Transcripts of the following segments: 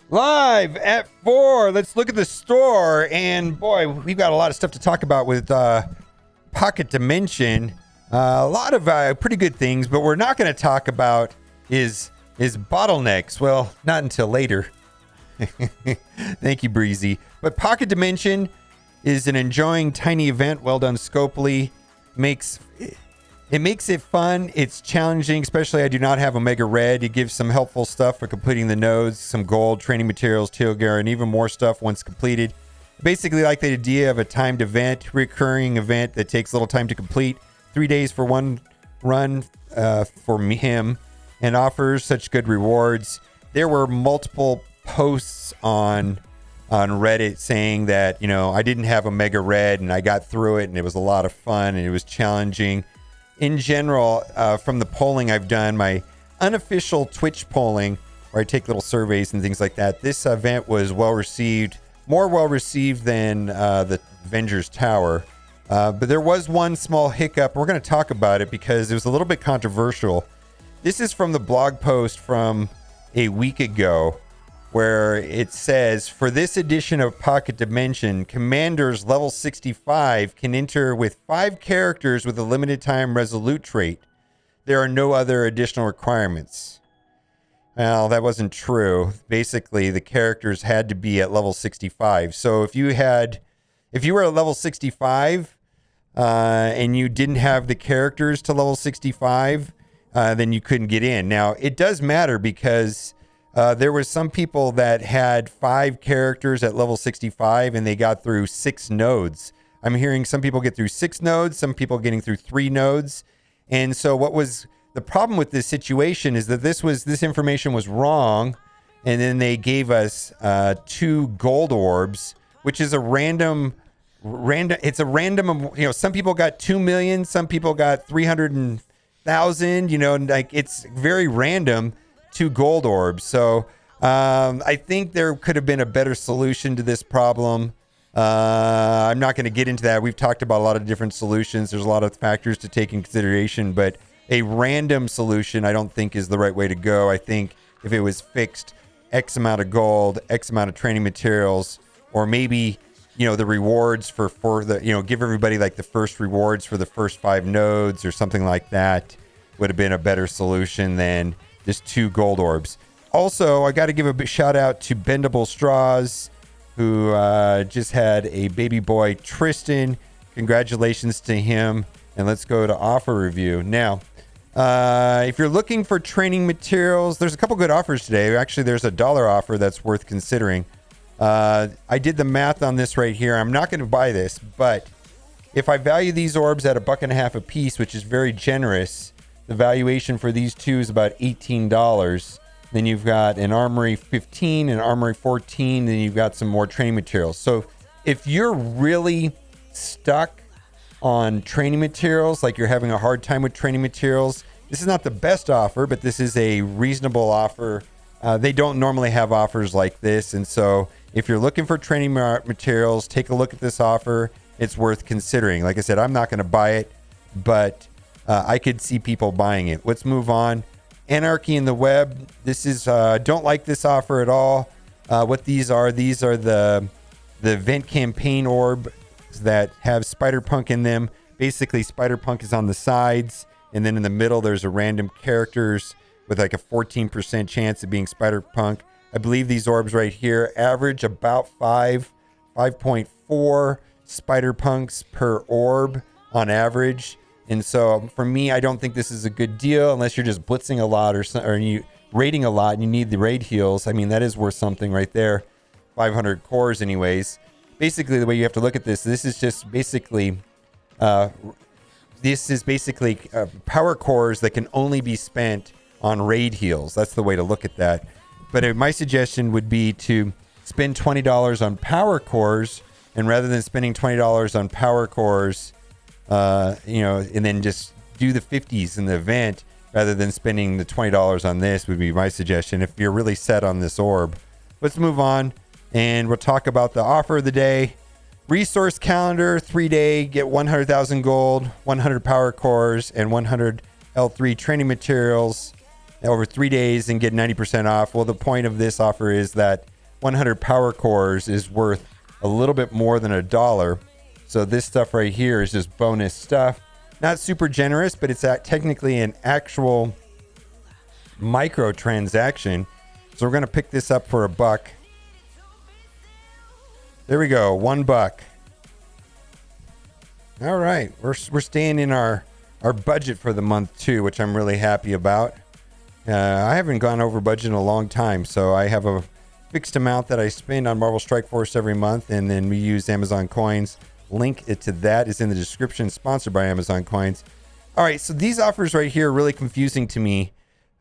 Live at 4. Let's look at the store. And boy, we've got a lot of stuff to talk about with Pocket Dimension. A lot of pretty good things, but we're not going to talk about is bottlenecks. Well, not until later. Thank you, Breezy. But Pocket Dimension is an enjoying tiny event. Well done, Scopely. It makes it fun. It's challenging, especially I do not have Omega Red. It gives some helpful stuff for completing the nodes, some gold, training materials, teal gear, and even more stuff once completed. Basically like the idea of a timed event, recurring event that takes little time to complete. 3 days for one run for him, and offers such good rewards. There were multiple posts on Reddit saying that, I didn't have Omega Red and I got through it and it was a lot of fun and it was challenging. In general, from the polling I've done, my unofficial Twitch polling, where I take little surveys and things like that, this event was well received, more well received than the Avengers Tower. But there was one small hiccup. We're going to talk about it because it was a little bit controversial. This is from the blog post from a week ago, where it says, for this edition of Pocket Dimension, commanders level 65 can enter with 5 characters with a limited time resolute trait. There are no other additional requirements. Well, that wasn't true. Basically, the characters had to be at level 65. So if you were at level 65 and you didn't have the characters to level 65, then you couldn't get in. Now, it does matter because there were some people that had 5 characters at level 65 and they got through 6 nodes. I'm hearing some people get through 6 nodes, some people getting through 3 nodes. And so what was the problem with this situation is that this information was wrong. And then they gave us 2 gold orbs, which is a random, some people got 2 million, some people got 300,000, like it's very random. 2 gold orbs. So I think there could have been a better solution to this problem. I'm not going to get into that. We've talked about a lot of different solutions. There's a lot of factors to take in consideration, but a random solution I don't think is the right way to go. I think if it was fixed, X amount of gold, X amount of training materials, or maybe the rewards for the give everybody like the first rewards for the first 5 nodes or something like that would have been a better solution than just 2 gold orbs. Also, I got to give a big shout out to Bendable Straws, who just had a baby boy, Tristan. Congratulations to him. And let's go to offer review. Now, if you're looking for training materials, there's a couple good offers today. Actually, there's a $1 offer that's worth considering. I did the math on this right here. I'm not going to buy this, but if I value these orbs at $1.50 a piece, which is very generous, the valuation for these 2 is about $18. Then you've got an Armory 15, an Armory 14, then you've got some more training materials. So if you're really stuck on training materials, like you're having a hard time with training materials, this is not the best offer, but this is a reasonable offer. They don't normally have offers like this. And so if you're looking for training materials, take a look at this offer. It's worth considering. Like I said, I'm not going to buy it, but I could see people buying it. Let's move on. Anarchy in the Web. This is don't like this offer at all. What these are the event campaign orb that have Spider-Punk in them. Basically, Spider-Punk is on the sides, and then in the middle there's a random characters with like a 14% chance of being Spider-Punk. I believe these orbs right here average about 5.4 Spider-Punks per orb on average. And so for me, I don't think this is a good deal unless you're just blitzing a lot or you raiding a lot and you need the raid heals. I mean, that is worth something right there. 500 cores anyways. Basically, the way you have to look at this is just basically, power cores that can only be spent on raid heals. That's the way to look at that. But my suggestion would be to spend $20 on power cores, and rather than spending $20 on power cores, and then just do the 50s in the event rather than spending the $20 on this would be my suggestion if you're really set on this orb. Let's move on and we'll talk about the offer of the day. Resource calendar, 3-day, get 100,000 gold, 100 power cores, and 100 L3 training materials over 3 days and get 90% off. Well, the point of this offer is that 100 power cores is worth a little bit more than $1. So this stuff right here is just bonus stuff. Not super generous, but it's technically an actual microtransaction. So we're going to pick this up for $1. There we go, $1. All right, we're staying in our budget for the month too, which I'm really happy about. I haven't gone over budget in a long time, so I have a fixed amount that I spend on Marvel Strike Force every month, and then we use Amazon coins. Link to that is in the description, sponsored by Amazon coins. All right, so these offers right here are really confusing to me.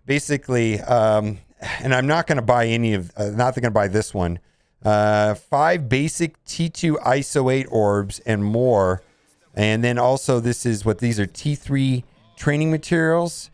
Basically, and I'm not going to buy any of, not going to buy this one. 5 basic T2 ISO 8 orbs and more. And then also this is what these are, T3 training materials.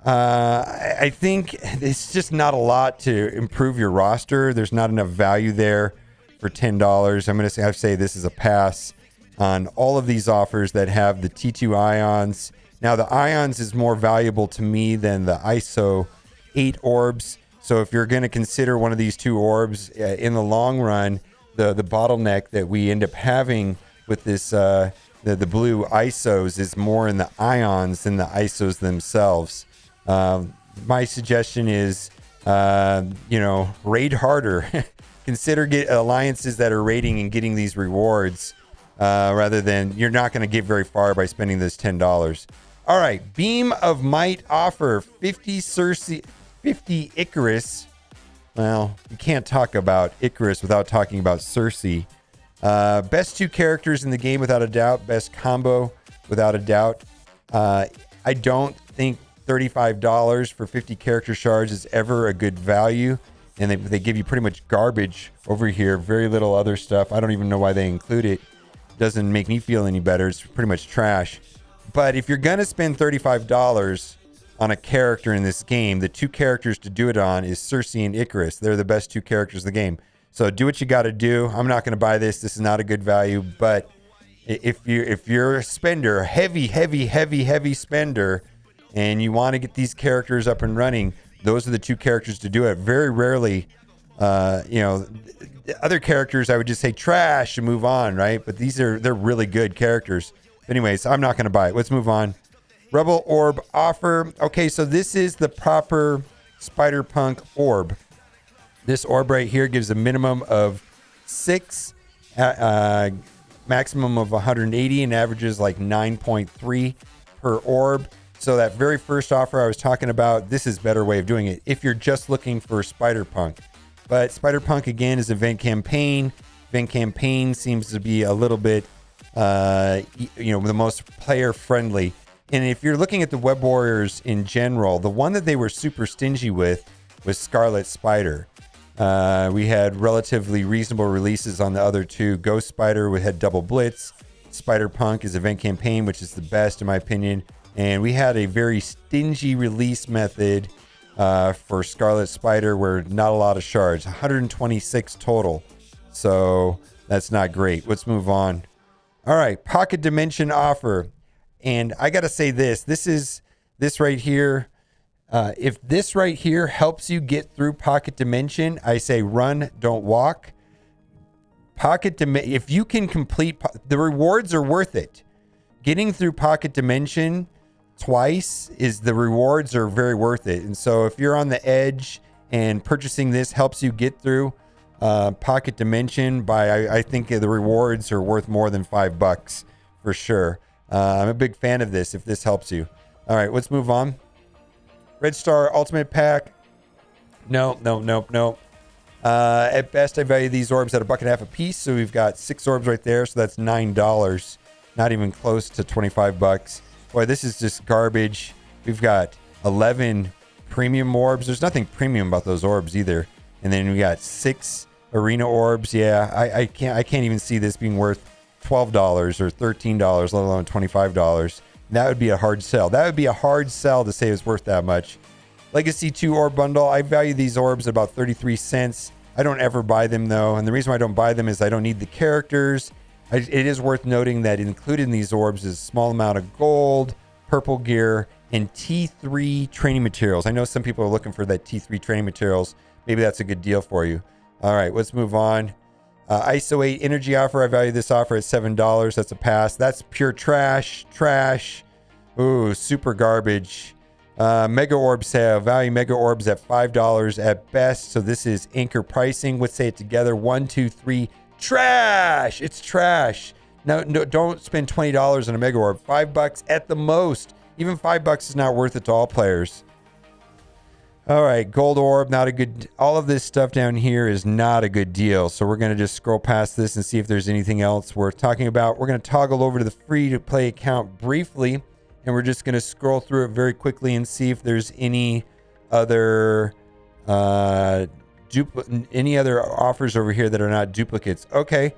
I think it's just not a lot to improve your roster. There's not enough value there for $10. I'm going to say this is a pass on all of these offers that have the T2 ions. Now the ions is more valuable to me than the ISO 8 orbs. So if you're going to consider one of these 2 orbs in the long run, the bottleneck that we end up having with this the blue ISOs is more in the ions than the ISOs themselves. My suggestion is, raid harder. Consider get alliances that are raiding and getting these rewards, rather than you're not going to get very far by spending this $10. All right, Beam of Might offer 50 Cersei, 50 Icarus. Well, you can't talk about Icarus without talking about Cersei. Best 2 characters in the game without a doubt. Best combo without a doubt. I don't think $35 for 50 character shards is ever a good value, and they give you pretty much garbage over here. Very little other stuff. I don't even know why they include it. Doesn't make me feel any better. It's pretty much trash. But if you're gonna spend $35 on a character in this game, the 2 characters to do it on is Cersei and Icarus. They're the best 2 characters in the game. So do what you got to do. I'm not going to buy this. This is not a good value. But if you're a spender, heavy spender, and you want to get these characters up and running, those are the 2 characters to do it. Very rarely, other characters I would just say trash and move on, right? But they're really good characters. Anyways, I'm not going to buy it. Let's move on. Rubble Orb offer. Okay, so this is the proper Spider-Punk orb. This orb right here gives a minimum of 6, maximum of 180, and averages like 9.3 per orb. So that very first offer I was talking about, this is a better way of doing it if you're just looking for Spider-Punk. But Spider-Punk, again, is event campaign. Event campaign seems to be a little bit, the most player-friendly. And if you're looking at the Web Warriors in general, the one that they were super stingy with was Scarlet Spider. We had relatively reasonable releases on the other 2. Ghost Spider, we had Double Blitz. Spider-Punk is event campaign, which is the best in my opinion. And we had a very stingy release method for Scarlet Spider, where not a lot of shards, 126 total. So that's not great. Let's move on. All right, Pocket Dimension offer. And I got to say this right here. If this right here helps you get through Pocket Dimension, I say run, don't walk. If you can complete, the rewards are worth it. Getting through Pocket Dimension twice the rewards are very worth it. And so if you're on the edge and purchasing this helps you get through Pocket Dimension, I think the rewards are worth more than $5 for sure. I'm a big fan of this if this helps you. All right, let's move on. Red Star Ultimate Pack. No. At best, I value these orbs at $1.50 a piece. So we've got 6 orbs right there. So that's $9. Not even close to $25. Boy, this is just garbage. We've got 11 premium orbs. There's nothing premium about those orbs either. And then we got 6 arena orbs. Yeah, I can't even see this being worth $12 or $13, let alone $25. That would be a hard sell. That would be a hard sell to say it's worth that much. Legacy 2 orb bundle. I value these orbs at about 33 cents. I don't ever buy them though. And the reason why I don't buy them is I don't need the characters. It is worth noting that included in these orbs is a small amount of gold, purple gear, and T3 training materials. I know some people are looking for that T3 training materials. Maybe that's a good deal for you. All right, let's move on. ISO 8 energy offer. I value this offer at $7. That's a pass. That's pure trash. Trash. Ooh, super garbage. Mega orb sale. Value mega orbs at $5 at best. So this is anchor pricing. Let's say it together. 1, 2, 3. Trash. It's trash. No, don't spend $20 on a mega orb. $5 at the most. Even $5 is not worth it to all players. All right, gold orb, not a good. All of this stuff down here is not a good deal. So we're going to just scroll past this and see if there's anything else worth talking about. We're going to toggle over to the free to play account briefly, and we're just going to scroll through it very quickly and see if there's any other any other offers over here that are not duplicates. Okay,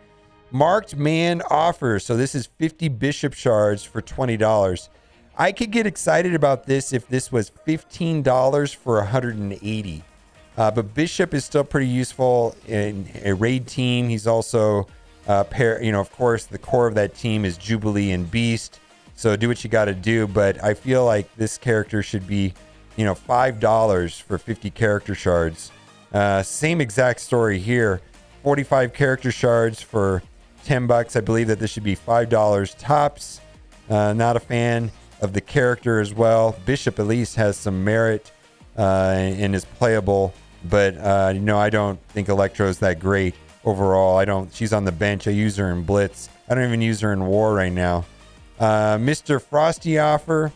Marksman Offer. So this is 50 bishop shards for $20. I could get excited about this if this was $15 for 180. But Bishop is still pretty useful in a raid team. He's also of course, the core of that team is Jubilee and Beast. So do what you got to do. But I feel like this character should be, $5 for 50 character shards. Same exact story here. 45 character shards for $10. I believe that this should be $5 tops. Not a fan of the character as well. Bishop at least has some merit and is playable, but I don't think Electro's that great overall. She's on the bench. I use her in Blitz. I don't even use her in War right now. Mr. Frosty Offer,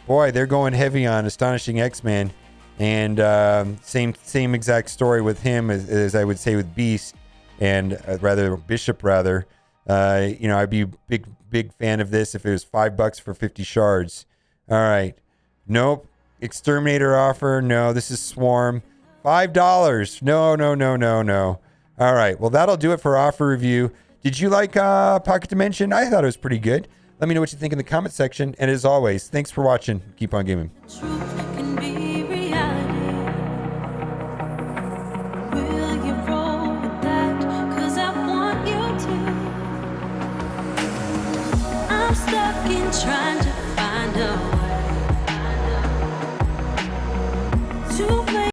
boy, they're going heavy on Astonishing X-Men, and same exact story with him as I would say with Beast, and Bishop rather. I'd be big fan of this if it was $5 for 50 shards. All right. Nope. Exterminator offer. No, this is Swarm. $5. No. All right. Well, that'll do it for offer review. Did you like Pocket Dimension? I thought it was pretty good. Let me know what you think in the comment section. And as always, thanks for watching. Keep on gaming. Trying to find a